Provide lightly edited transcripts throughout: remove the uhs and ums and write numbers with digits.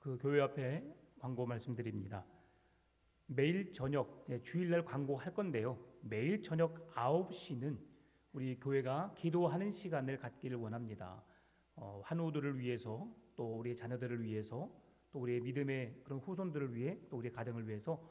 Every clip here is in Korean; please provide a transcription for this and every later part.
그 교회 앞에 광고 말씀드립니다. 매일 저녁 주일날 광고할 건데요. 매일 저녁 9시는 우리 교회가 기도하는 시간을 갖기를 원합니다. 환우들을 위해서, 또 우리 자녀들을 위해서, 또 우리의 믿음의 그런 후손들을 위해, 또 우리의 가정을 위해서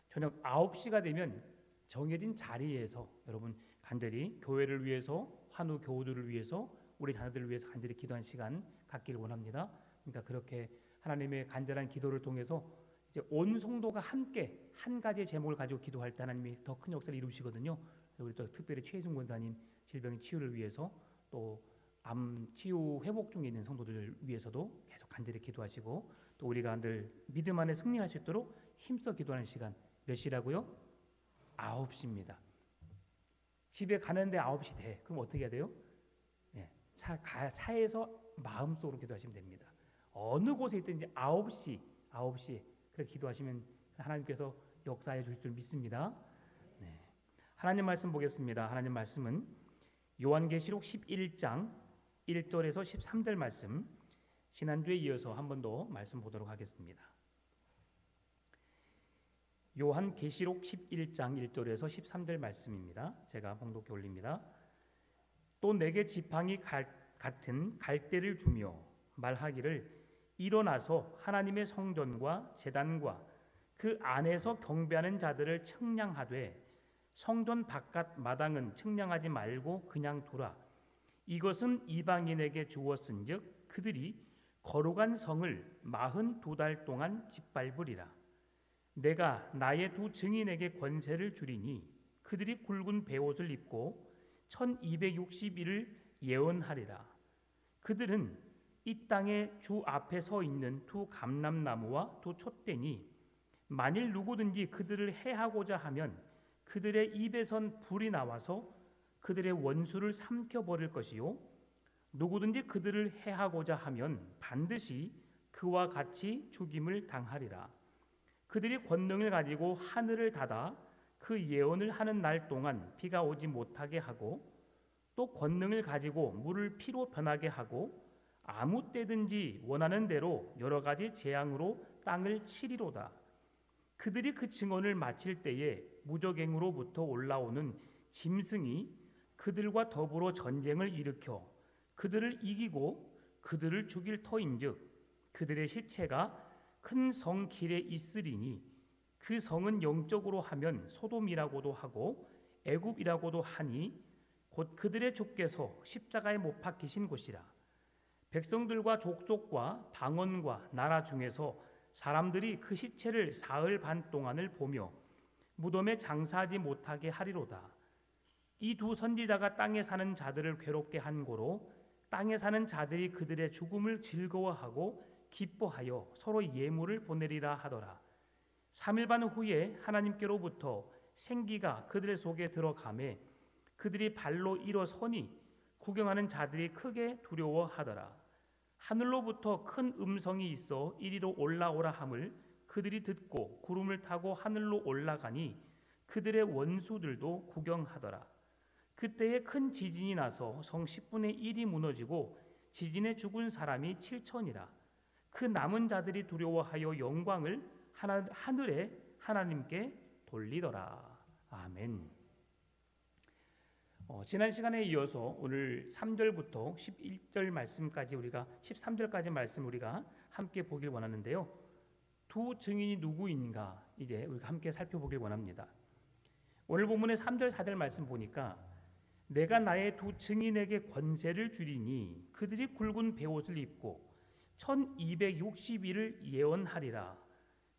저녁 9시가 되면 정해진 자리에서 여러분 간절히 교회를 위해서, 환우 교우들을 위해서, 우리 자녀들을 위해서 간절히 기도하는 시간 갖기를 원합니다. 그러니까 그렇게 하나님의 간절한 기도를 통해서 이제 온 성도가 함께 한 가지의 제목을 가지고 기도할 때 하나님이 더 큰 역사를 이루시거든요. 우리 또 특별히 최혜중 권사님 질병 치유를 위해서, 또 암 치유 회복 중에 있는 성도들을 위해서도 계속 간절히 기도하시고, 또 우리가 늘 믿음 안에 승리할 수 있도록 힘써 기도하는 시간 몇 시라고요? 9시입니다. 집에 가는데 9시 돼. 그럼 어떻게 해야 돼요? 차에서 마음속으로 기도하시면 됩니다. 어느 곳에 있든지 9시에 그렇게 기도하시면 하나님께서 역사해 주실 줄 믿습니다. 하나님 말씀 보겠습니다. 하나님 말씀은 요한계시록 11장 1절에서 13절 말씀, 지난주에 이어서 한 번 더 말씀 보도록 하겠습니다. 요한계시록 11장 1절에서 13절 말씀입니다. 제가 봉독해 올립니다. 또 내게 지팡이 같은 갈대를 주며 말하기를 일어나서 하나님의 성전과 제단과 그 안에서 경배하는 자들을 측량하되 성전 바깥 마당은 측량하지 말고 그냥 두라. 이것은 이방인에게 주었은즉 그들이 거룩한 성을 42달 동안 짓밟으리라. 내가 나의 두 증인에게 권세를 주리니 그들이 굵은 베옷을 입고 1260일을 예언하리라. 그들은 이 땅에 주 앞에 서 있는 두 감람나무와 두 촛대니 만일 누구든지 그들을 해하고자 하면 그들의 입에선 불이 나와서 그들의 원수를 삼켜버릴 것이요 누구든지 그들을 해하고자 하면 반드시 그와 같이 죽임을 당하리라. 그들이 권능을 가지고 하늘을 닫아 그 예언을 하는 날 동안 비가 오지 못하게 하고 또 권능을 가지고 물을 피로 변하게 하고 아무 때든지 원하는 대로 여러 가지 재앙으로 땅을 치리로다. 그들이 그 증언을 마칠 때에 무적행으로부터 올라오는 짐승이 그들과 더불어 전쟁을 일으켜 그들을 이기고 그들을 죽일 터인즉 그들의 시체가 큰 성 길에 있으리니 그 성은 영적으로 하면 소돔이라고도 하고 애굽이라고도 하니 곧 그들의 주께서 십자가에 못 박히신 곳이라. 백성들과 족속과 방언과 나라 중에서 사람들이 그 시체를 사흘 반 동안을 보며 무덤에 장사하지 못하게 하리로다. 이 두 선지자가 땅에 사는 자들을 괴롭게 한 고로 땅에 사는 자들이 그들의 죽음을 즐거워하고 기뻐하여 서로 예물을 보내리라 하더라. 3일 반 후에 하나님께로부터 생기가 그들의 속에 들어가매 그들이 발로 일어서니 구경하는 자들이 크게 두려워하더라. 하늘로부터 큰 음성이 있어 이리로 올라오라 함을 그들이 듣고 구름을 타고 하늘로 올라가니 그들의 원수들도 구경하더라. 그때에 큰 지진이 나서 성 10분의 1이 무너지고 지진에 죽은 사람이 7천이라. 그 남은 자들이 두려워하여 영광을 하늘에 하나님께 돌리더라. 아멘. 지난 시간에 이어서 오늘 3절부터 11절 말씀까지 우리가 13절까지 말씀 우리가 함께 보길 원하는데요. 두 증인이 누구인가 이제 우리가 함께 살펴보길 원합니다. 오늘 본문의 3절 4절 말씀 보니까 내가 나의 두 증인에게 권세를 주리니 그들이 굵은 베옷을 입고 1260일을 예언하리라.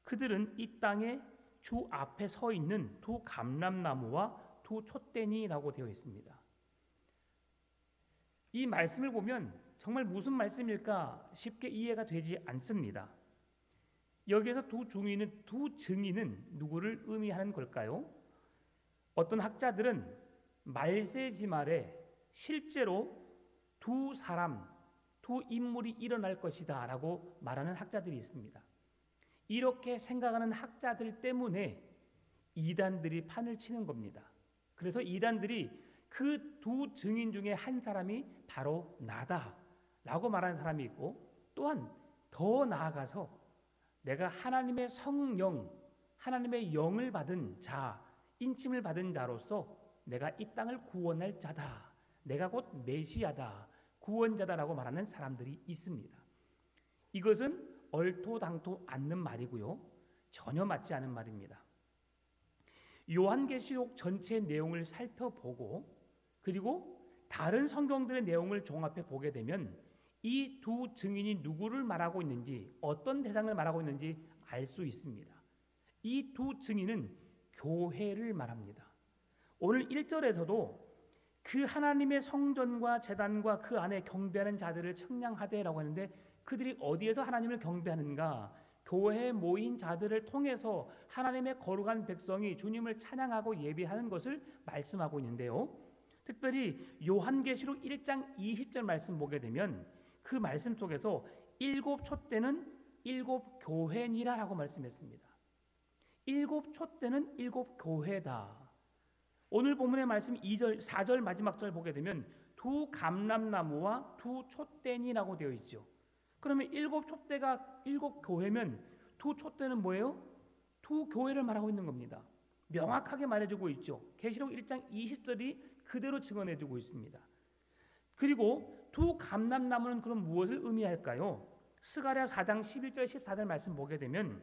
그들은 이 땅에 주 앞에 서 있는 두 감람나무와 두 촛대니라고 되어 있습니다. 이 말씀을 보면 정말 무슨 말씀일까 쉽게 이해가 되지 않습니다. 여기에서 두 증인은 누구를 의미하는 걸까요? 어떤 학자들은 말세지말에 실제로 두 인물이 일어날 것이다 라고 말하는 학자들이 있습니다. 이렇게 생각하는 학자들 때문에 이단들이 판을 치는 겁니다. 그래서 이단들이 그 두 증인 중에 한 사람이 바로 나다라고 말하는 사람이 있고, 또한 더 나아가서 내가 하나님의 성령, 하나님의 영을 받은 자, 인침을 받은 자로서 내가 이 땅을 구원할 자다. 내가 곧 메시아다. 구원자다라고 말하는 사람들이 있습니다. 이것은 얼토당토 않는 말이고요. 전혀 맞지 않은 말입니다. 요한계시록 전체 내용을 살펴보고 그리고 다른 성경들의 내용을 종합해 보게 되면 이 두 증인이 누구를 말하고 있는지, 어떤 대상을 말하고 있는지 알 수 있습니다. 이 두 증인은 교회를 말합니다. 오늘 1절에서도 그 하나님의 성전과 제단과 그 안에 경배하는 자들을 청량하되라고 하는데, 그들이 어디에서 하나님을 경배하는가? 교회에 모인 자들을 통해서 하나님의 거룩한 백성이 주님을 찬양하고 예배하는 것을 말씀하고 있는데요. 특별히 요한계시록 1장 20절 말씀 보게 되면 그 말씀 속에서 일곱 촛대는 일곱 교회니라라고 말씀했습니다. 일곱 촛대는 일곱 교회다. 오늘 본문의 말씀 2절, 4절 마지막 절 보게 되면 두 감람나무와 두 촛대니라고 되어 있죠. 그러면 일곱 촛대가 일곱 교회면 두 촛대는 뭐예요? 두 교회를 말하고 있는 겁니다. 명확하게 말해주고 있죠. 계시록 1장 20절이 그대로 증언해주고 있습니다. 그리고 두 감람나무는 그럼 무엇을 의미할까요? 스가랴 4장 11절 14절 말씀 보게 되면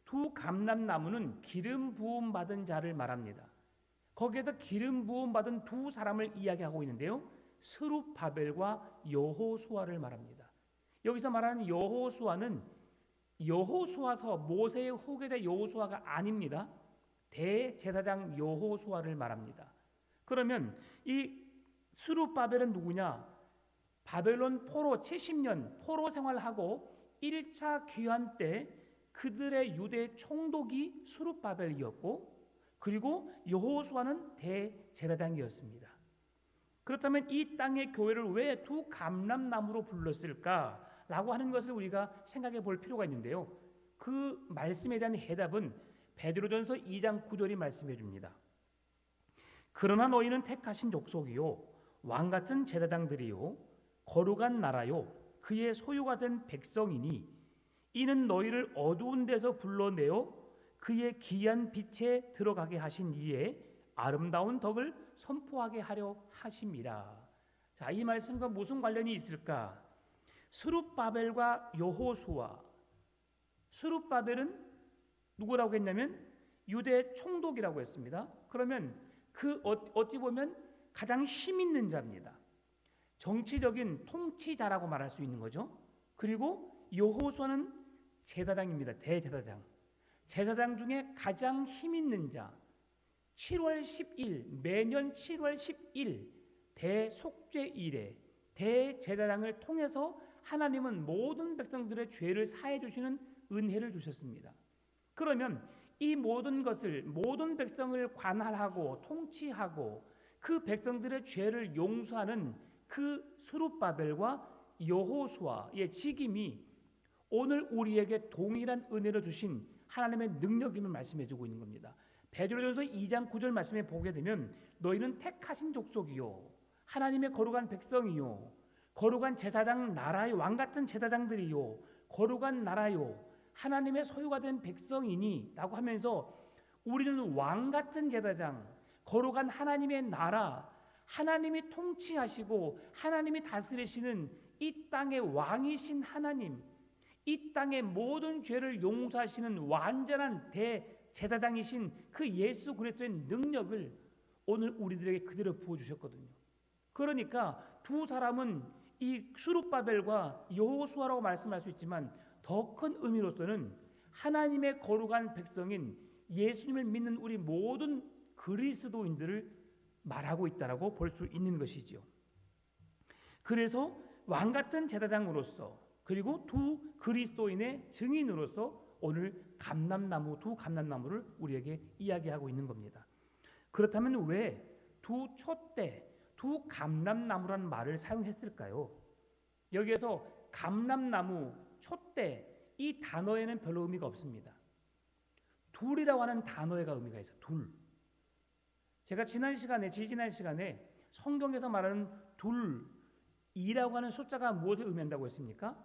두 감람나무는 기름 부음 받은 자를 말합니다. 거기에서 기름 부음 받은 두 사람을 이야기하고 있는데요. 스룹바벨과 여호수아를 말합니다. 여기서 말하는 여호수아는 여호수아서 모세의 후계자 여호수아가 아닙니다. 대제사장 여호수아를 말합니다. 그러면 이 스룹바벨은 누구냐? 바벨론 포로 70년 포로 생활하고 1차 귀환 때 그들의 유대 총독이 스룹바벨이었고, 그리고 여호수아는 대제사장이었습니다. 그렇다면 이 땅의 교회를 왜 두 감람나무로 불렀을까라고 하는 것을 우리가 생각해 볼 필요가 있는데요. 그 말씀에 대한 해답은 베드로전서 2장 9절이 말씀해 줍니다. 그러나 너희는 택하신 족속이요 왕같은 제사장들이요 거룩한 나라요 그의 소유가 된 백성이니 이는 너희를 어두운 데서 불러내어 그의 기이한 빛에 들어가게 하신 이에 아름다운 덕을 선포하게 하려 하심이라. 자, 이 말씀과 무슨 관련이 있을까? 스룹바벨과 여호수아. 스룹바벨은 누구라고 했냐면 유대 총독이라고 했습니다. 그러면 그 어찌 보면 가장 힘 있는 자입니다. 정치적인 통치자라고 말할 수 있는 거죠. 그리고 여호수아는 제사장입니다. 대제사장. 제사장 중에 가장 힘 있는 자. 7월 10일, 매년 7월 10일 대속죄일에 대제사장을 통해서 하나님은 모든 백성들의 죄를 사해 주시는 은혜를 주셨습니다. 그러면 이 모든 것을, 모든 백성을 관할하고 통치하고 그 백성들의 죄를 용서하는 그 스룹바벨과 여호수아의 직임이 오늘 우리에게 동일한 은혜를 주신 하나님의 능력임을 말씀해주고 있는 겁니다. 베드로전서 2장 9절 말씀에 보게 되면 너희는 택하신 족속이요 하나님의 거룩한 백성이요 거룩한 제사장 나라의 왕같은 제사장들이요 거룩한 나라요 하나님의 소유가 된 백성이니 라고 하면서 우리는 왕같은 제사장, 거룩한 하나님의 나라, 하나님이 통치하시고 하나님이 다스리시는 이 땅의 왕이신 하나님, 이 땅의 모든 죄를 용서하시는 완전한 대제사장이신 그 예수 그리스도의 능력을 오늘 우리들에게 그대로 부어주셨거든요. 그러니까 두 사람은 이 스룹바벨과 여호수아라고 말씀할 수 있지만 더 큰 의미로서는 하나님의 거룩한 백성인 예수님을 믿는 우리 모든 그리스도인들을 말하고 있다라고 볼 수 있는 것이죠. 그래서 왕같은 제사장으로서 그리고 두 그리스도인의 증인으로서 오늘 두 감람나무를 우리에게 이야기하고 있는 겁니다. 그렇다면 왜 두 촛대, 두 감람나무라는 말을 사용했을까요? 여기에서 감람나무, 촛대 이 단어에는 별로 의미가 없습니다. 둘이라고 하는 단어에가 의미가 있어요. 둘. 제가 지지난 시간에 성경에서 말하는 둘이라고 하는 숫자가 무엇을 의미한다고 했습니까?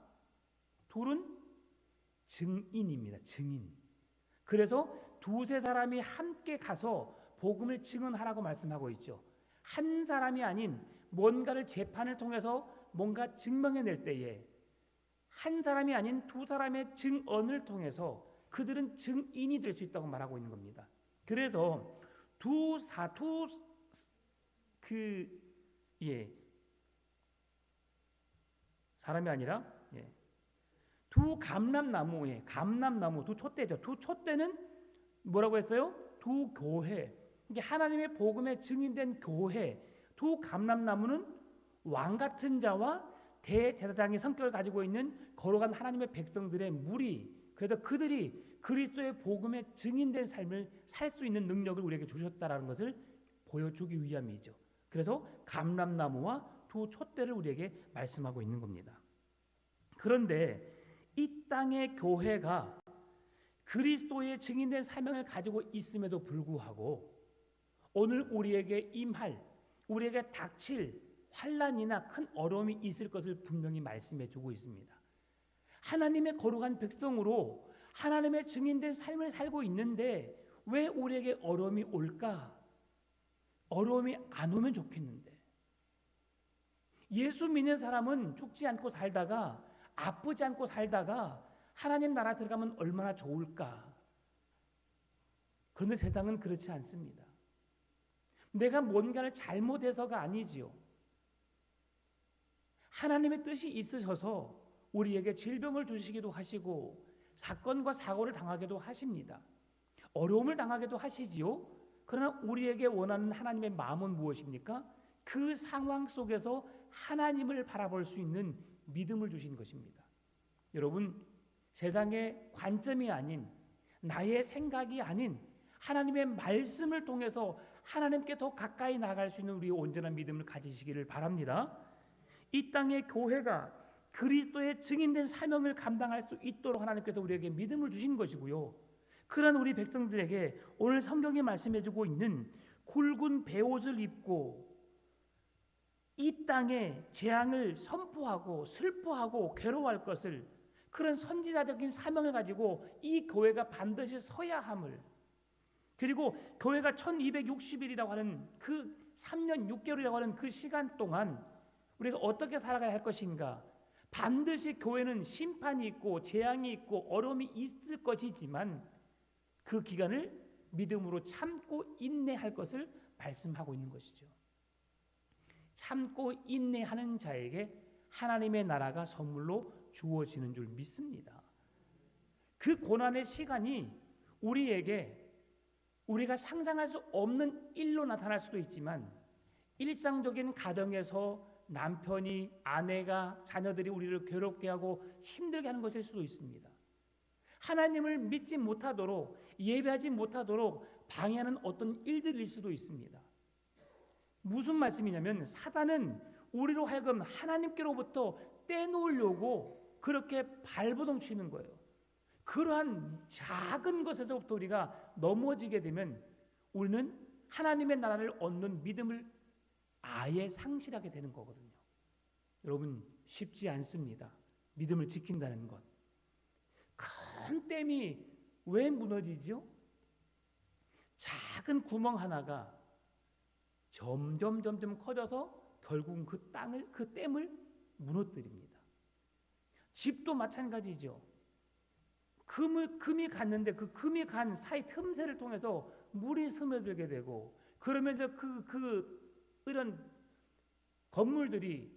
둘은 증인입니다. 증인. 그래서 두세 사람이 함께 가서 복음을 증언하라고 말씀하고 있죠. 한 사람이 아닌 뭔가를 재판을 통해서 뭔가 증명해낼 때에 한 사람이 아닌 두 사람의 증언을 통해서 그들은 증인이 될 수 있다고 말하고 있는 겁니다. 그래서 사람이 아니라 두 감람나무에 두 촛대죠. 두 촛대는 뭐라고 했어요? 두 교회. 이게 하나님의 복음에 증인된 교회. 두 감람나무는 왕 같은 자와 대제사장의 성격을 가지고 있는 거룩한 하나님의 백성들의 무리. 그래서 그들이 그리스도의 복음에 증인된 삶을 살 수 있는 능력을 우리에게 주셨다라는 것을 보여주기 위함이죠. 그래서 감람나무와 두 촛대를 우리에게 말씀하고 있는 겁니다. 그런데 이 땅의 교회가 그리스도의 증인된 사명을 가지고 있음에도 불구하고 오늘 우리에게 임할, 우리에게 닥칠 환난이나 큰 어려움이 있을 것을 분명히 말씀해 주고 있습니다. 하나님의 거룩한 백성으로 하나님의 증인된 삶을 살고 있는데 왜 우리에게 어려움이 올까? 어려움이 안 오면 좋겠는데. 예수 믿는 사람은 죽지 않고 살다가 아프지 않고 살다가 하나님 나라 들어가면 얼마나 좋을까? 그런데 세상은 그렇지 않습니다. 내가 뭔가를 잘못해서가 아니지요. 하나님의 뜻이 있으셔서 우리에게 질병을 주시기도 하시고 사건과 사고를 당하기도 하십니다. 어려움을 당하기도 하시지요. 그러나 우리에게 원하는 하나님의 마음은 무엇입니까? 그 상황 속에서 하나님을 바라볼 수 있는 믿음을 주신 것입니다. 여러분, 세상의 관점이 아닌 나의 생각이 아닌 하나님의 말씀을 통해서 하나님께 더 가까이 나갈 수 있는 우리의 온전한 믿음을 가지시기를 바랍니다. 이 땅의 교회가 그리스도의 증인된 사명을 감당할 수 있도록 하나님께서 우리에게 믿음을 주신 것이고요. 그런 우리 백성들에게 오늘 성경이 말씀해주고 있는 굵은 베옷을 입고 이 땅에 재앙을 선포하고 슬퍼하고 괴로워할 것을 그런 선지자적인 사명을 가지고 이 교회가 반드시 서야 함을, 그리고 교회가 1260일이라고 하는 그 3년 6개월이라고 하는 그 시간 동안 우리가 어떻게 살아가야 할 것인가. 반드시 교회는 심판이 있고 재앙이 있고 어려움이 있을 것이지만 그 기간을 믿음으로 참고 인내할 것을 말씀하고 있는 것이죠. 참고 인내하는 자에게 하나님의 나라가 선물로 주어지는 줄 믿습니다. 그 고난의 시간이 우리에게 우리가 상상할 수 없는 일로 나타날 수도 있지만 일상적인 가정에서 남편이, 아내가, 자녀들이 우리를 괴롭게 하고 힘들게 하는 것일 수도 있습니다. 하나님을 믿지 못하도록, 예배하지 못하도록 방해하는 어떤 일들일 수도 있습니다. 무슨 말씀이냐면 사단은 우리로 하여금 하나님께로부터 떼놓으려고 그렇게 발버둥 치는 거예요. 그러한 작은 것에서부터 우리가 넘어지게 되면 우리는 하나님의 나라를 얻는 믿음을 아예 상실하게 되는 거거든요. 여러분, 쉽지 않습니다. 믿음을 지킨다는 것. 큰 댐이 왜 무너지죠? 작은 구멍 하나가 점점 커져서 결국은 그 댐을 무너뜨립니다. 집도 마찬가지죠. 금이 갔는데 그 금이 간 사이 틈새를 통해서 물이 스며들게 되고 그러면서 이런 건물들이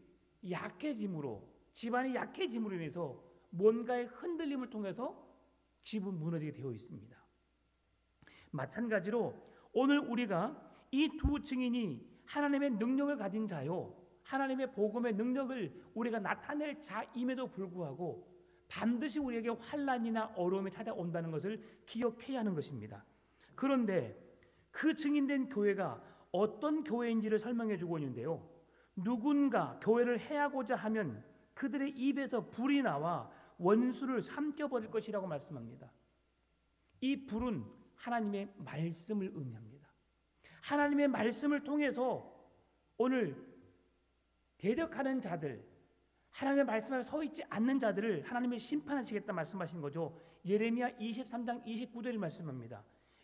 약해짐으로, 집안이 약해짐으로 인해서 뭔가의 흔들림을 통해서 집은 무너지게 되어 있습니다. 마찬가지로 오늘 우리가 이 두 증인이 하나님의 능력을 가진 자요, 하나님의 복음의 능력을 우리가 나타낼 자임에도 불구하고 반드시 우리에게 환난이나 어려움이 찾아온다는 것을 기억해야 하는 것입니다. 그런데 그 증인된 교회가 어떤 교회인지를 설명해 주고 있는데요. 누군가 교회를 해하고자 하면 그들의 입에서 불이 나와 원수를 삼켜버릴 것이라고 말씀합니다. 이 불은 하나님의 말씀을 의미합니다. 하나님의 말씀을 통해서 오늘 대적하는 자들, 하나님의 말씀에 서 있지 않는 자들을 하나님이 심판하시겠다 말씀하신 거죠. 예레미야 23장 29절이 말씀합니다.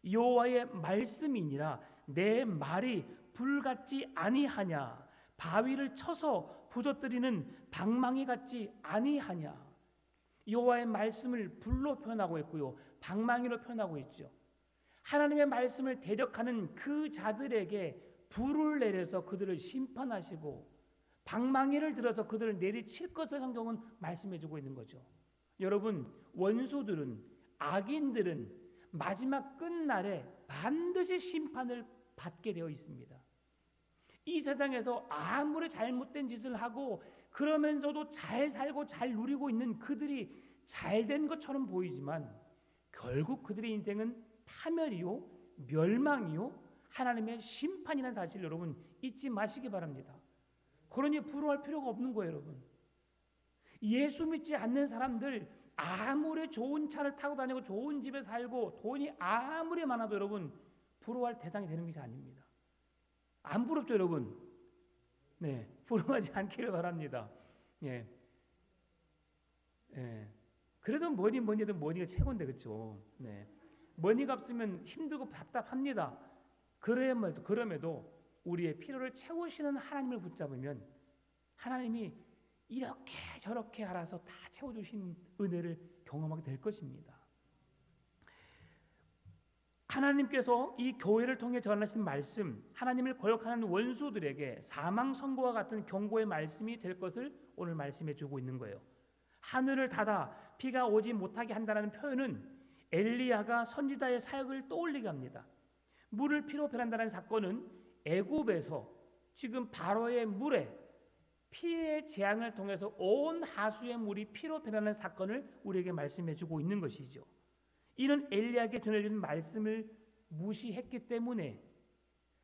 여호와의 말씀이니라 내 말이 불같지 아니하냐, 바위를 쳐서 부서뜨리는 방망이 같지 아니하냐. 여호와의 말씀을 불로 표현하고 있고요, 방망이로 표현하고 있죠. 하나님의 말씀을 대적하는 그 자들에게 불을 내려서 그들을 심판하시고 방망이를 들어서 그들을 내리칠 것을 성경은 말씀해주고 있는 거죠. 여러분, 원수들은, 악인들은 마지막 끝날에 반드시 심판을 받게 되어 있습니다. 이 세상에서 아무리 잘못된 짓을 하고 그러면서도 잘 살고 잘 누리고 있는 그들이 잘된 것처럼 보이지만 결국 그들의 인생은 파멸이요, 멸망이요, 하나님의 심판이라는 사실을 여러분 잊지 마시기 바랍니다. 그러니 부러워할 필요가 없는 거예요, 여러분. 예수 믿지 않는 사람들 아무리 좋은 차를 타고 다니고 좋은 집에 살고 돈이 아무리 많아도 여러분 부러워할 대상이 되는 것이 아닙니다. 안 부럽죠, 여러분? 네, 부러워하지 않기를 바랍니다. 예, 예. 그래도 뭐니든 뭐니가 최고인데, 그렇죠? 네, 머니가 없으면 힘들고 답답합니다. 그럼에도 우리의 필요를 채우시는 하나님을 붙잡으면 하나님이 이렇게 저렇게 알아서 다 채워주신 은혜를 경험하게 될 것입니다. 하나님께서 이 교회를 통해 전하신 말씀, 하나님을 거역하는 원수들에게 사망 선고와 같은 경고의 말씀이 될 것을 오늘 말씀해 주고 있는 거예요. 하늘을 닫아 비가 오지 못하게 한다는 표현은 엘리야가 선지자의 사역을 떠올리게 합니다. 물을 피로 변한다는 사건은 애굽에서 지금 바로의 물에 피의 재앙을 통해서 온 하수의 물이 피로 변하는 사건을 우리에게 말씀해 주고 있는 것이죠. 이는 엘리야에게 전해준 말씀을 무시했기 때문에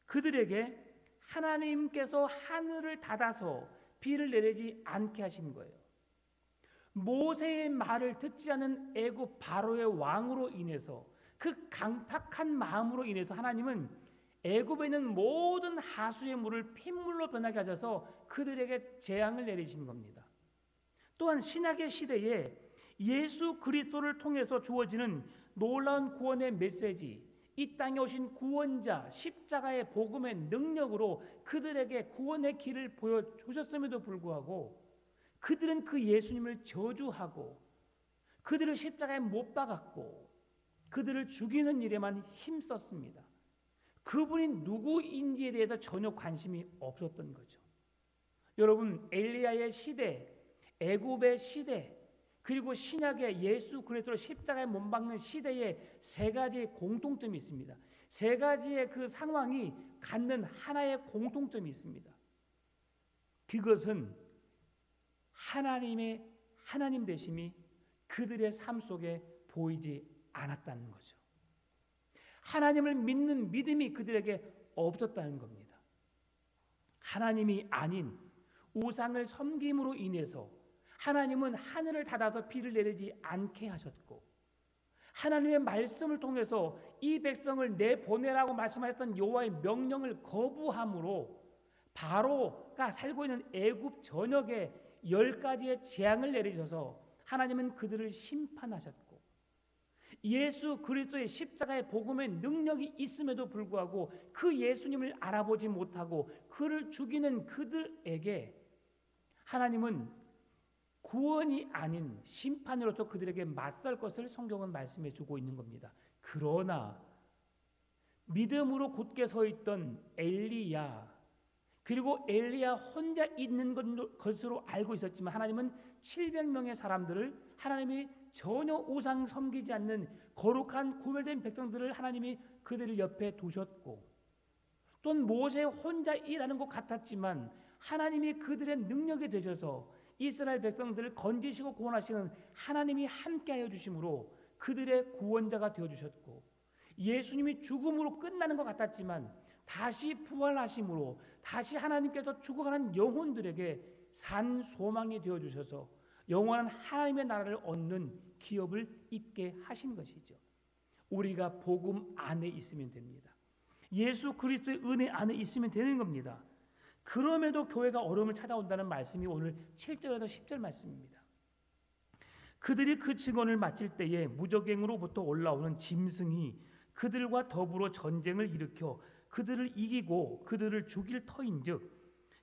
그들에게 하나님께서 하늘을 닫아서 비를 내리지 않게 하신 거예요. 모세의 말을 듣지 않은 애굽 바로의 왕으로 인해서, 그 강팍한 마음으로 인해서 하나님은 애굽에 있는 모든 하수의 물을 핏물로 변하게 하셔서 그들에게 재앙을 내리신 겁니다. 또한 신약의 시대에 예수 그리스도를 통해서 주어지는 놀라운 구원의 메시지, 이 땅에 오신 구원자 십자가의 복음의 능력으로 그들에게 구원의 길을 보여주셨음에도 불구하고 그들은 그 예수님을 저주하고 그들을 십자가에 못 박았고 그들을 죽이는 일에만 힘썼습니다. 그분이 누구인지에 대해서 전혀 관심이 없었던 거죠. 여러분, 엘리야의 시대, 애굽의 시대, 그리고 신약의 예수 그리스도를 십자가에 못 박는 시대에 세 가지의 공통점이 있습니다. 세 가지의 그 상황이 갖는 하나의 공통점이 있습니다. 그것은 하나님의 하나님 되심이 그들의 삶 속에 보이지 않았다는 거죠. 하나님을 믿는 믿음이 그들에게 없었다는 겁니다. 하나님이 아닌 우상을 섬김으로 인해서 하나님은 하늘을 닫아서 비를 내리지 않게 하셨고, 하나님의 말씀을 통해서 이 백성을 내보내라고 말씀하셨던 여호와의 명령을 거부함으로 바로가 살고 있는 애굽 전역에 10가지의 재앙을 내리셔서 하나님은 그들을 심판하셨고, 예수 그리스도의 십자가의 복음의 능력이 있음에도 불구하고 그 예수님을 알아보지 못하고 그를 죽이는 그들에게 하나님은 구원이 아닌 심판으로서 그들에게 맞설 것을 성경은 말씀해 주고 있는 겁니다. 그러나 믿음으로 굳게 서 있던 엘리야, 그리고 엘리야 혼자 있는 것으로 알고 있었지만 하나님은 700명의 사람들을, 하나님이 전혀 우상 섬기지 않는 거룩한 구별된 백성들을 하나님이 그들을 옆에 두셨고, 또는 모세 혼자 일하는 것 같았지만 하나님이 그들의 능력이 되셔서 이스라엘 백성들을 건지시고 구원하시는 하나님이 함께하여 주심으로 그들의 구원자가 되어주셨고, 예수님이 죽음으로 끝나는 것 같았지만 다시 부활하심으로 다시 하나님께서 죽어가는 영혼들에게 산 소망이 되어주셔서 영원한 하나님의 나라를 얻는 기업을 있게 하신 것이죠. 우리가 복음 안에 있으면 됩니다. 예수 그리스도의 은혜 안에 있으면 되는 겁니다. 그럼에도 교회가 어려움을 찾아온다는 말씀이 오늘 7절에서 10절 말씀입니다. 그들이 그 증언을 마칠 때에 무적행으로부터 올라오는 짐승이 그들과 더불어 전쟁을 일으켜 그들을 이기고 그들을 죽일 터인즉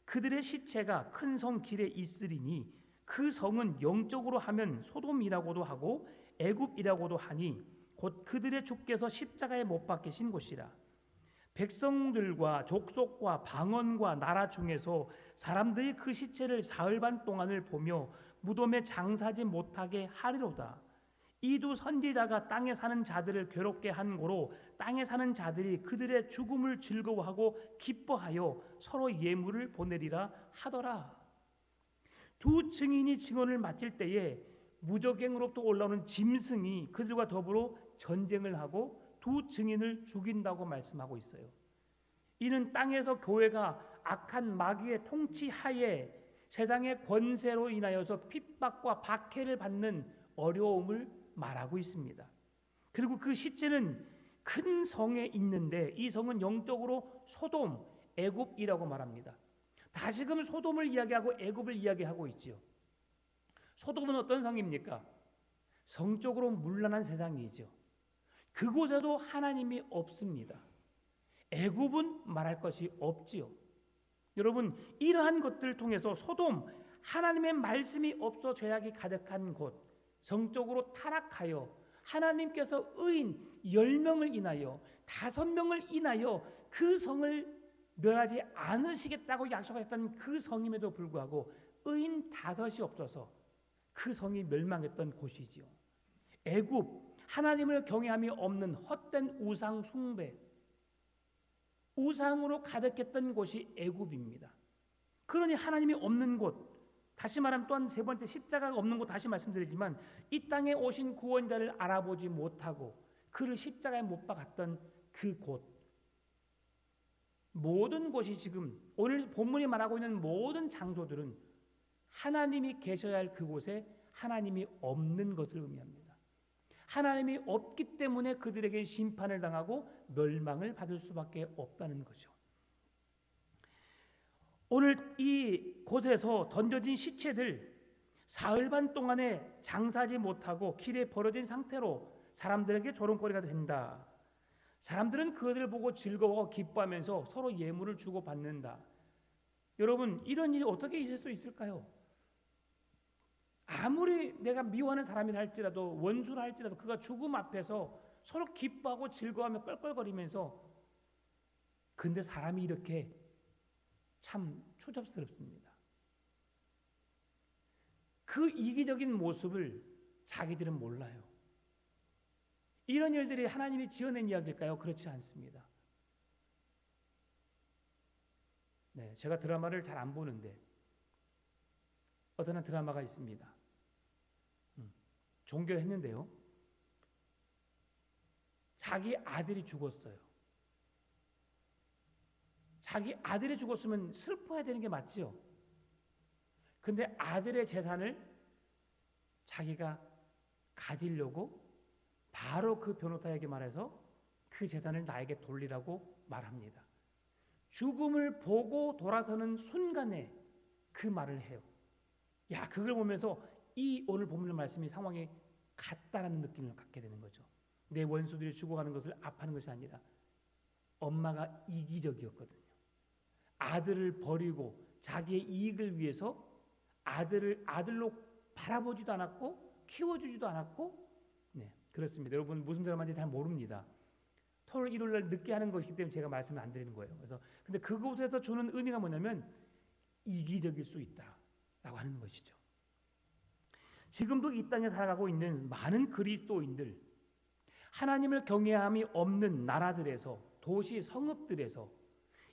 그들의 시체가 큰 성 길에 있으리니 그 성은 영적으로 하면 소돔이라고도 하고 애굽이라고도 하니 곧 그들의 주께서 십자가에 못 박히신 곳이라. 백성들과 족속과 방언과 나라 중에서 사람들이 그 시체를 사흘 반 동안을 보며 무덤에 장사지 못하게 하리로다. 이 두 선지자가 땅에 사는 자들을 괴롭게 한 고로 땅에 사는 자들이 그들의 죽음을 즐거워하고 기뻐하여 서로 예물을 보내리라 하더라. 두 증인이 증언을 마칠 때에 무적행으로부터 올라오는 짐승이 그들과 더불어 전쟁을 하고 두 증인을 죽인다고 말씀하고 있어요. 이는 땅에서 교회가 악한 마귀의 통치 하에 세상의 권세로 인하여서 핍박과 박해를 받는 어려움을 말하고 있습니다. 그리고 그 시체는 큰 성에 있는데 이 성은 영적으로 소돔, 애굽이라고 말합니다. 다시금 소돔을 이야기하고 애굽을 이야기하고 있지요. 소돔은 어떤 성입니까? 성적으로 문란한 세상이죠. 그곳에도 하나님이 없습니다. 애굽은 말할 것이 없지요. 여러분, 이러한 것들을 통해서 소돔, 하나님의 말씀이 없어 죄악이 가득한 곳, 성적으로 타락하여 하나님께서 의인 10명을 인하여 5명을 인하여 그 성을 멸하지 않으시겠다고 약속하셨던 그 성임에도 불구하고 의인 5이 없어서 그 성이 멸망했던 곳이지요. 애굽, 하나님을 경외함이 없는 헛된 우상 숭배, 우상으로 가득했던 곳이 애굽입니다. 그러니 하나님이 없는 곳, 다시 말하면 또한 세 번째 십자가가 없는 곳, 다시 말씀드리지만 이 땅에 오신 구원자를 알아보지 못하고 그를 십자가에 못 박았던 그 곳, 모든 곳이 지금 오늘 본문이 말하고 있는 모든 장소들은 하나님이 계셔야 할 그곳에 하나님이 없는 것을 의미합니다. 하나님이 없기 때문에 그들에게 심판을 당하고 멸망을 받을 수밖에 없다는 거죠. 오늘 이 곳에서 던져진 시체들 사흘 반 동안에 장사하지 못하고 길에 버려진 상태로 사람들에게 조롱거리가 된다. 사람들은 그들을 보고 즐거워 기뻐하면서 서로 예물을 주고받는다. 여러분, 이런 일이 어떻게 있을 수 있을까요? 아무리 내가 미워하는 사람이라 할지라도, 원수라 할지라도 그가 죽음 앞에서 서로 기뻐하고 즐거워하며 껄껄거리면서, 근데 사람이 이렇게 참 추접스럽습니다. 그 이기적인 모습을 자기들은 몰라요. 이런 일들이 하나님이 지어낸 이야기일까요? 그렇지 않습니다. 네, 제가 드라마를 잘 안 보는데 어떤 한 드라마가 있습니다. 종결했는데요. 자기 아들이 죽었어요. 자기 아들이 죽었으면 슬퍼해야 되는 게 맞죠. 근데 아들의 재산을 자기가 가지려고 바로 그 변호사에게 말해서 그 재산을 나에게 돌리라고 말합니다. 죽음을 보고 돌아서는 순간에 그 말을 해요. 야, 그걸 보면서 이 오늘 본문의 말씀이 상황이 같다라는 느낌을 갖게 되는 거죠. 내 원수들이 죽어가는 것을 아파하는 것이 아니라 엄마가 이기적이었거든요. 아들을 버리고 자기의 이익을 위해서 아들을 아들로 바라보지도 않았고 키워주지도 않았고, 네, 그렇습니다. 여러분 무슨 드라마인지 잘 모릅니다. 토요일 일요일 날 늦게 하는 것이기 때문에 제가 말씀을 안 드리는 거예요. 그래서 근데 그곳에서 주는 의미가 뭐냐면 이기적일 수 있다라고 하는 것이죠. 지금도 이 땅에 살아가고 있는 많은 그리스도인들, 하나님을 경외함이 없는 나라들에서, 도시 성읍들에서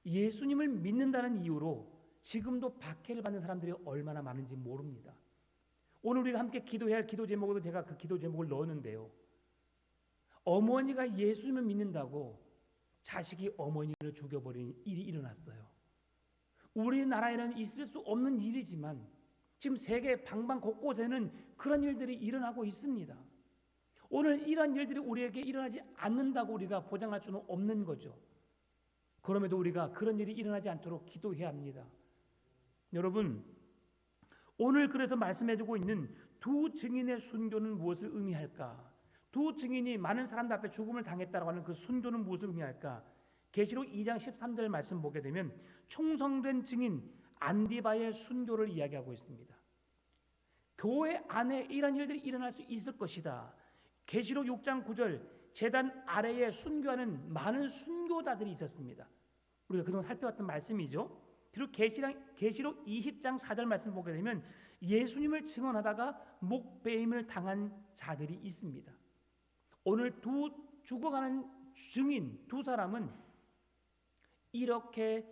예수님을 믿는다는 이유로 지금도 박해를 받는 사람들이 얼마나 많은지 모릅니다. 오늘 우리가 함께 기도해야 할 기도 제목으로 제가 그 기도 제목을 넣었는데요. 어머니가 예수님을 믿는다고 자식이 어머니를 죽여버리는 일이 일어났어요. 우리나라에는 있을 수 없는 일이지만 지금 세계 방방 곳곳에는 그런 일들이 일어나고 있습니다. 오늘 이런 일들이 우리에게 일어나지 않는다고 우리가 보장할 수는 없는 거죠. 그럼에도 우리가 그런 일이 일어나지 않도록 기도해야 합니다. 여러분, 오늘 그래서 말씀해주고 있는 두 증인의 순교는 무엇을 의미할까? 두 증인이 많은 사람들 앞에 죽음을 당했다고 하는 그 순교는 무엇을 의미할까? 계시록 2장 13절 말씀 보게 되면 충성된 증인 안디바의 순교를 이야기하고 있습니다. 교회 안에 이런 일들이 일어날 수 있을 것이다. 계시록 6장 9절 제단 아래에 순교하는 많은 순교자들이 있었습니다. 우리가 그동안 살펴봤던 말씀이죠. 그리고 계시록 20장 4절 말씀 보게 되면 예수님을 증언하다가 목베임을 당한 자들이 있습니다. 오늘 두 죽어가는 증인 두 사람은 이렇게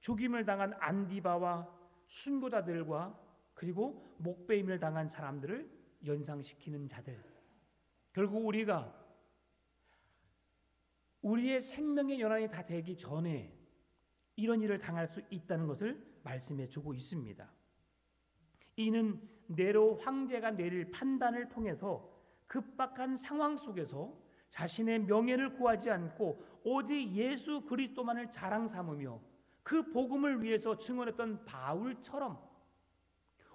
죽임을 당한 안디바와 순교자들과 그리고 목베임을 당한 사람들을 연상시키는 자들. 결국 우리가 우리의 생명의 연한이 다 되기 전에 이런 일을 당할 수 있다는 것을 말씀해 주고 있습니다. 이는 네로 황제가 내릴 판단을 통해서 급박한 상황 속에서 자신의 명예를 구하지 않고 오직 예수 그리스도만을 자랑 삼으며 그 복음을 위해서 증언했던 바울처럼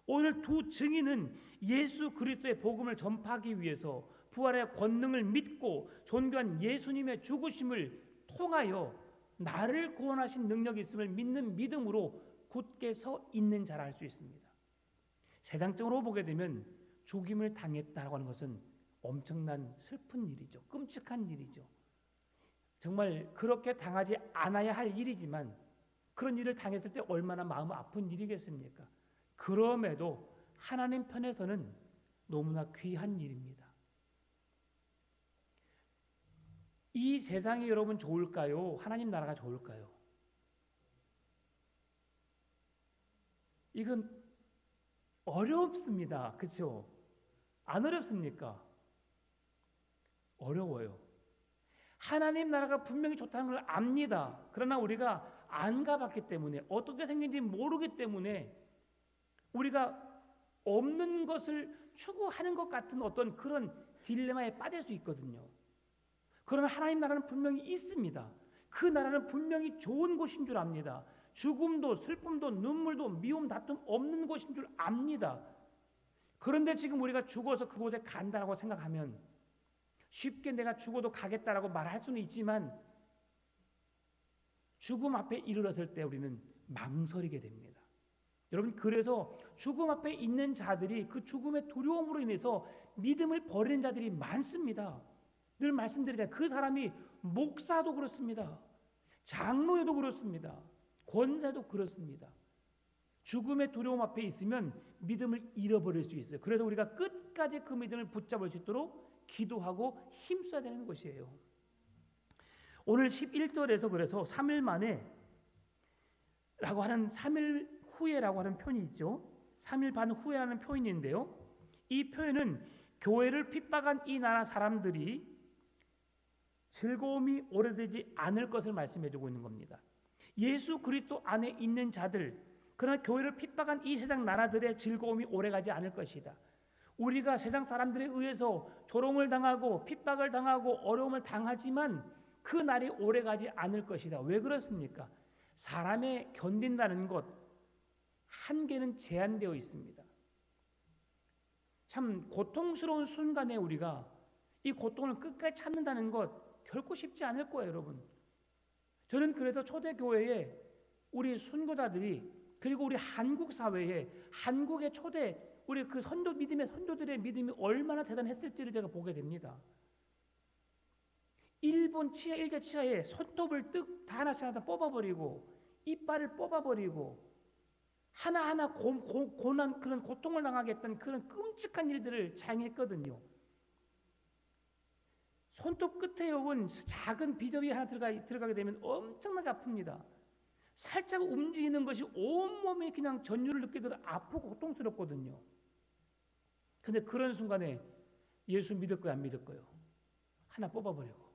오늘 두 증인은 예수 그리스도의 복음을 전파하기 위해서 부활의 권능을 믿고 존귀한 예수님의 죽으심을 통하여 나를 구원하신 능력이 있음을 믿는 믿음으로 굳게 서 있는 자라 할 수 있습니다. 세상적으로 보게 되면 죽임을 당했다고 하는 것은 엄청난 슬픈 일이죠. 끔찍한 일이죠. 정말 그렇게 당하지 않아야 할 일이지만 그런 일을 당했을 때 얼마나 마음 아픈 일이겠습니까? 그럼에도 하나님 편에서는 너무나 귀한 일입니다. 이 세상이 여러분 좋을까요? 하나님 나라가 좋을까요? 이건 어렵습니다. 그렇죠? 안 어렵습니까? 어려워요. 하나님 나라가 분명히 좋다는 걸 압니다. 그러나 우리가 안 가봤기 때문에 어떻게 생긴지 모르기 때문에 우리가 없는 것을 추구하는 것 같은 어떤 그런 딜레마에 빠질 수 있거든요. 그러나 하나님 나라는 분명히 있습니다. 그 나라는 분명히 좋은 곳인 줄 압니다. 죽음도 슬픔도 눈물도 미움 다툼 없는 곳인 줄 압니다. 그런데 지금 우리가 죽어서 그곳에 간다라고 생각하면 쉽게 내가 죽어도 가겠다라고 말할 수는 있지만 죽음 앞에 이르렀을 때 우리는 망설이게 됩니다. 여러분, 그래서 죽음 앞에 있는 자들이 그 죽음의 두려움으로 인해서 믿음을 버리는 자들이 많습니다. 늘 말씀드리잖아요. 그 사람이 목사도 그렇습니다. 장로에도 그렇습니다. 권사도 그렇습니다. 죽음의 두려움 앞에 있으면 믿음을 잃어버릴 수 있어요. 그래서 우리가 끝까지 그 믿음을 붙잡을 수 있도록 기도하고 힘써야 되는 것이에요. 오늘 11절에서 그래서 3일 만에 라고 하는 3일 후에라고 하는 표현이 있죠. 3일 반 후에라는 표현인데요. 이 표현은 교회를 핍박한 이 나라 사람들이 즐거움이 오래되지 않을 것을 말씀해주고 있는 겁니다. 예수 그리스도 안에 있는 자들, 그러나 교회를 핍박한 이 세상 나라들의 즐거움이 오래가지 않을 것이다. 우리가 세상 사람들에 의해서 조롱을 당하고 핍박을 당하고 어려움을 당하지만 그 날이 오래가지 않을 것이다. 왜 그렇습니까? 사람의 견딘다는 것 한계는 제한되어 있습니다. 참 고통스러운 순간에 우리가 이 고통을 끝까지 참는다는 것 결코 쉽지 않을 거예요, 여러분. 저는 그래서 초대교회에 우리 순교자들이 그리고 우리 한국 사회에 한국의 초대 우리 그 믿음의 선조들의 믿음이 얼마나 대단했을지를 제가 보게 됩니다. 일본 일제 치하에 손톱을 다 하나씩 뽑아버리고 이빨을 뽑아버리고 하나하나 고난 그런 고통을 당하게 했던 그런 끔찍한 일들을 자행했거든요. 손톱 끝에 온 작은 비접이 하나 들어가게 되면 엄청나게 아픕니다. 살짝 움직이는 것이 온몸이 그냥 전율을 느끼듯 아프고 고통스럽거든요. 근데 그런 순간에 예수 믿을 거야 안 믿을 거요? 하나 뽑아버리고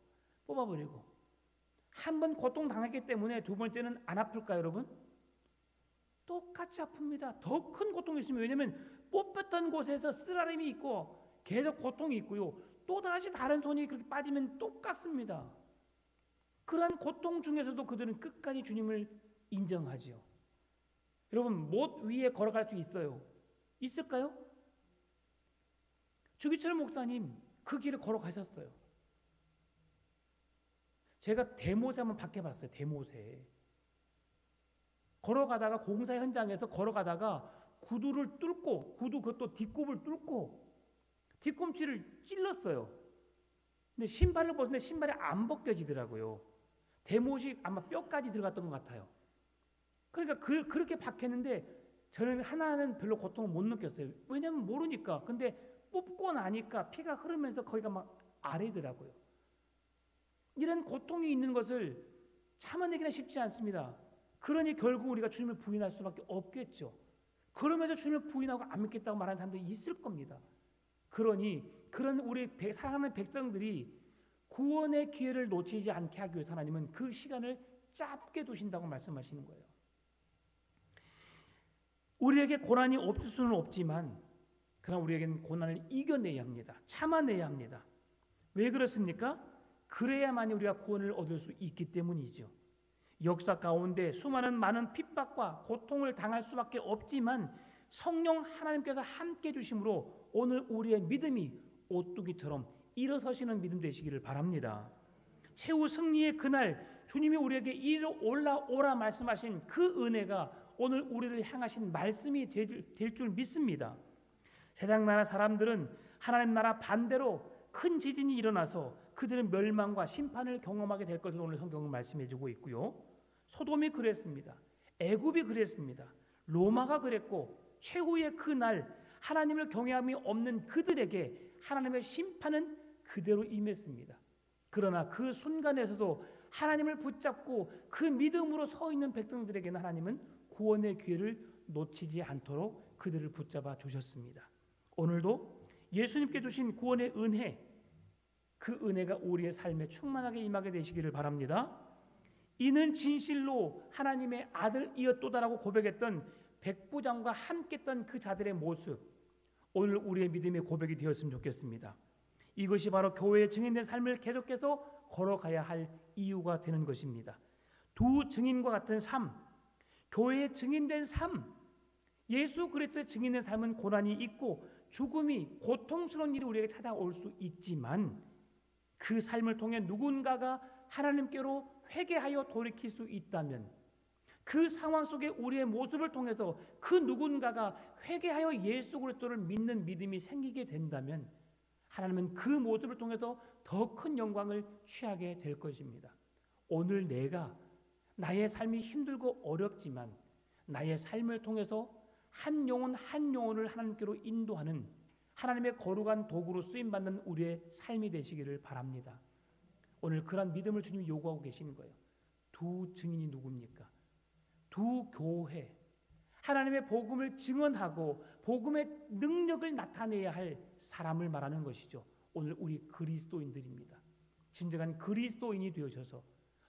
한 번 고통 당했기 때문에 두 번째는 안 아플까요, 여러분? 똑같이 아픕니다. 더 큰 고통이 있으면, 왜냐하면 뽑혔던 곳에서 쓰라림이 있고 계속 고통이 있고요. 또 다시 다른 손이 그렇게 빠지면 똑같습니다. 그러한 고통 중에서도 그들은 끝까지 주님을 인정하지요. 여러분 못 위에 걸어갈 수 있어요? 있을까요? 주기철 목사님 그 길을 걸어가셨어요. 제가 대모세 한번 박해봤어요. 대모세. 걸어가다가 공사 현장에서 걸어가다가 구두를 뚫고 구두 그것도 뒷굽을 뚫고 뒤꿈치를 찔렀어요. 근데 신발을 벗는데 신발이 안 벗겨지더라고요. 대못이 아마 뼈까지 들어갔던 것 같아요. 그러니까 그렇게 박혔는데 저는 하나는 별로 고통을 못 느꼈어요. 왜냐면 모르니까. 근데 뽑고 나니까 피가 흐르면서 거기가 막 아래더라고요. 이런 고통이 있는 것을 참아내기는 쉽지 않습니다. 그러니 결국 우리가 주님을 부인할 수밖에 없겠죠. 그러면서 주님을 부인하고 안 믿겠다고 말하는 사람들이 있을 겁니다. 그러니 그런 우리 사랑하는 백성들이 구원의 기회를 놓치지 않게 하기 위해서 하나님은 그 시간을 짧게 두신다고 말씀하시는 거예요. 우리에게 고난이 없을 수는 없지만 그러나 우리에게는 고난을 이겨내야 합니다. 참아내야 합니다. 왜 그렇습니까? 그래야만이 우리가 구원을 얻을 수 있기 때문이죠. 역사 가운데 수많은 많은 핍박과 고통을 당할 수밖에 없지만 성령 하나님께서 함께 주심으로 오늘 우리의 믿음이 오뚜기처럼 일어서시는 믿음 되시기를 바랍니다. 최후 승리의 그날 주님이 우리에게 이리 올라오라 말씀하신 그 은혜가 오늘 우리를 향하신 말씀이 될 줄 믿습니다. 세상 나라 사람들은 하나님 나라 반대로 큰 지진이 일어나서 그들은 멸망과 심판을 경험하게 될 것을 오늘 성경은 말씀해 주고 있고요. 소돔이 그랬습니다. 애굽이 그랬습니다. 로마가 그랬고 최후의 그날 하나님을 경외함이 없는 그들에게 하나님의 심판은 그대로 임했습니다. 그러나 그 순간에서도 하나님을 붙잡고 그 믿음으로 서 있는 백성들에게는 하나님은 구원의 기회를 놓치지 않도록 그들을 붙잡아 주셨습니다. 오늘도 예수님께 주신 구원의 은혜, 그 은혜가 우리의 삶에 충만하게 임하게 되시기를 바랍니다. 이는 진실로 하나님의 아들이었도다라고 고백했던 백부장과 함께했던 그 자들의 모습, 오늘 우리의 믿음의 고백이 되었으면 좋겠습니다. 이것이 바로 교회의 증인된 삶을 계속해서 걸어가야 할 이유가 되는 것입니다. 두 증인과 같은 삶, 교회의 증인된 삶, 예수 그리스도의 증인된 삶은 고난이 있고 죽음이 고통스러운 일이 우리에게 찾아올 수 있지만 그 삶을 통해 누군가가 하나님께로 회개하여 돌이킬 수 있다면 그 상황 속에 우리의 모습을 통해서 그 누군가가 회개하여 예수 그리스도를 믿는 믿음이 생기게 된다면 하나님은 그 모습을 통해서 더 큰 영광을 취하게 될 것입니다. 오늘 내가 나의 삶이 힘들고 어렵지만 나의 삶을 통해서 한 영혼 한 영혼을 하나님께로 인도하는 하나님의 거룩한 도구로 쓰임받는 우리의 삶이 되시기를 바랍니다. 오늘 그런 믿음을 주님이 요구하고 계시는 거예요. 두 증인이 누굽니까? 두 교회, 하나님의 복음을 증언하고 복음의 능력을 나타내야 할 사람을 말하는 것이죠. 오늘 우리 그리스도인들입니다. 진정한 그리스도인이 되어져서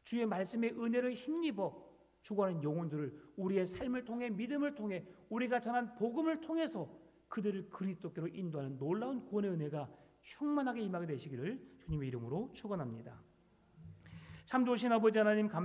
주의 말씀의 은혜를 힘입어 죽어가는 영혼들을 우리의 삶을 통해 믿음을 통해 우리가 전한 복음을 통해서 그들을 그리스도께로 인도하는 놀라운 구원의 은혜가 충만하게 임하게 되시기를 주님의 이름으로 축원합니다. 참 좋으신 아버지 하나님 감사합니다.